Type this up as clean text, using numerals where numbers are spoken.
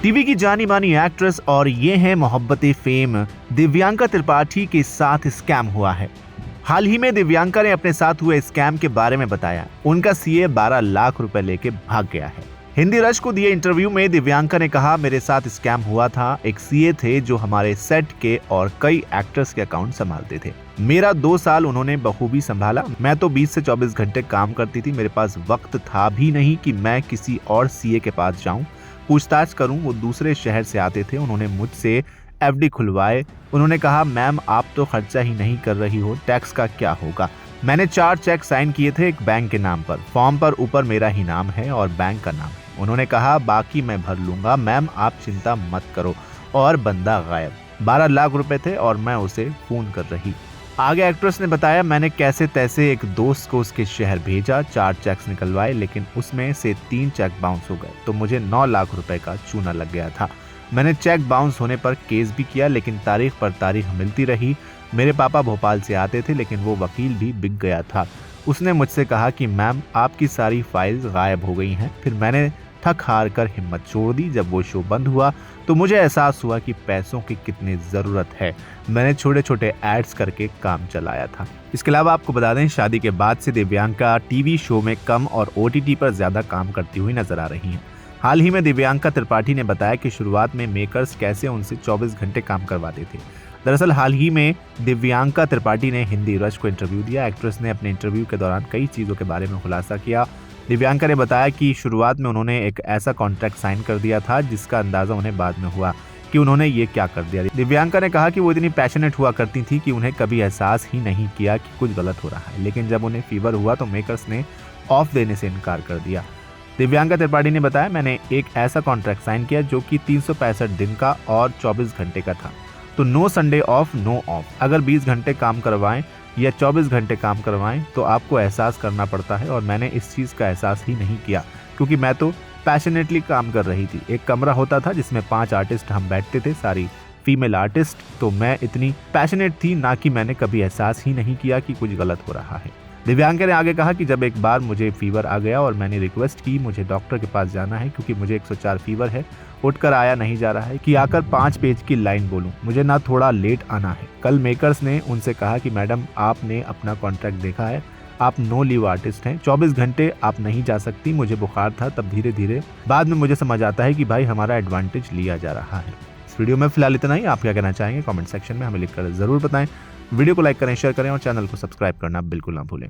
TV की जानी मानी एक्ट्रेस और ये है मोहब्बते फेम दिव्यांका त्रिपाठी के साथ स्कैम हुआ है। हाल ही में दिव्यांका ने अपने साथ हुए स्कैम के बारे में बताया। उनका सीए 12 लाख रुपए लेके भाग गया है। हिंदी रश को दिए इंटरव्यू में दिव्यांका ने कहा, मेरे साथ स्कैम हुआ था। एक सीए थे जो हमारे सेट के और कई एक्टर्स के अकाउंट संभालते थे। मेरा 2 साल उन्होंने बखूबी संभाला। मैं तो 20 से 24 घंटे काम करती थी। मेरे पास वक्त था भी नहीं कि मैं किसी और सीए के पास जाऊं, पूछताछ करूं। वो दूसरे शहर से आते थे। उन्होंने मुझसे एफडी खुलवाए। उन्होंने कहा, मैम आप तो खर्चा ही नहीं कर रही हो, टैक्स का क्या होगा। मैंने 4 चेक साइन किए थे एक बैंक के नाम पर। फॉर्म पर ऊपर मेरा ही नाम है और बैंक का नाम है। उन्होंने कहा, बाकी मैं भर लूंगा, मैम आप चिंता मत करो। और बंदा गायब। 12 लाख रुपए थे और मैं उसे फोन कर रही। आगे एक्ट्रेस ने बताया, मैंने कैसे तैसे एक दोस्त को उसके शहर भेजा, 4 चेक्स निकलवाए, लेकिन उसमें से 3 चेक बाउंस हो गए तो मुझे 9 लाख रुपए का चूना लग गया था। मैंने चेक बाउंस होने पर केस भी किया, लेकिन तारीख पर तारीख मिलती रही। मेरे पापा भोपाल से आते थे, लेकिन वो वकील भी बिक गया था। उसने मुझसे कहा कि मैम आपकी सारी फाइल्स गायब हो गई हैं। फिर मैंने थक हार कर हिम्मत छोड़ दी। जब वो शो बंद हुआ तो मुझे एहसास हुआ कि पैसों की कितनी ज़रूरत है। मैंने छोटे छोटे एड्स करके काम चलाया था। इसके अलावा आपको बता दें, शादी के बाद से दिव्यांका टीवी शो में कम और ओटीटी पर ज़्यादा काम करती हुई नजर आ रही हैं। हाल ही में दिव्यांका त्रिपाठी ने बताया कि शुरुआत में मेकर्स कैसे उनसे 24 घंटे काम करवाते थे। दरअसल हाल ही में दिव्यांका त्रिपाठी ने हिंदी रश को इंटरव्यू दिया। एक्ट्रेस ने अपने इंटरव्यू के दौरान कई चीज़ों के बारे में खुलासा किया। दिव्यांका ने बताया कि शुरुआत में उन्होंने एक ऐसा कॉन्ट्रैक्ट साइन कर दिया था जिसका अंदाजा उन्हें बाद में हुआ कि उन्होंने ये क्या कर दिया। दिव्यांका ने कहा कि वो इतनी पैशनेट हुआ करती थी कि उन्हें कभी एहसास ही नहीं किया कि कुछ गलत हो रहा है, लेकिन जब उन्हें फीवर हुआ तो मेकर्स ने ऑफ देने से इनकार कर दिया। दिव्यांका त्रिपाठी ने बताया, मैंने एक ऐसा कॉन्ट्रैक्ट साइन किया जो कि 365 दिन का और 24 घंटे का था। तो no Sunday off, no off. अगर 20 घंटे काम करवाएं या 24 घंटे काम करवाएं तो आपको एहसास करना पड़ता है, और मैंने इस चीज़ का एहसास ही नहीं किया क्योंकि मैं तो पैशनेटली काम कर रही थी। एक कमरा होता था जिसमें 5 आर्टिस्ट हम बैठते थे, सारी फीमेल आर्टिस्ट। तो मैं इतनी पैशनेट थी, ना कि मैंने कभी एहसास ही नहीं किया कि कुछ गलत हो रहा है। दिव्यांका ने आगे कहा कि जब एक बार मुझे फीवर आ गया और मैंने रिक्वेस्ट की मुझे डॉक्टर के पास जाना है क्योंकि मुझे 104 फीवर है, उठकर आया नहीं जा रहा है कि आकर 5 पेज की लाइन बोलूं, मुझे ना थोड़ा लेट आना है। कल मेकर्स ने उनसे कहा कि मैडम आपने अपना कॉन्ट्रैक्ट देखा है, आप नो लीव आर्टिस्ट हैं, 24 घंटे आप नहीं जा सकती। मुझे बुखार था, तब धीरे धीरे बाद में मुझे समझ आता है कि भाई हमारा एडवांटेज लिया जा रहा है। इस वीडियो में फिलहाल इतना ही। आप क्या कहना चाहेंगे कमेंट सेक्शन में हमें लिखकर जरूर बताएं। वीडियो को लाइक करें, शेयर करें और चैनल को सब्सक्राइब करना बिल्कुल ना भूलें।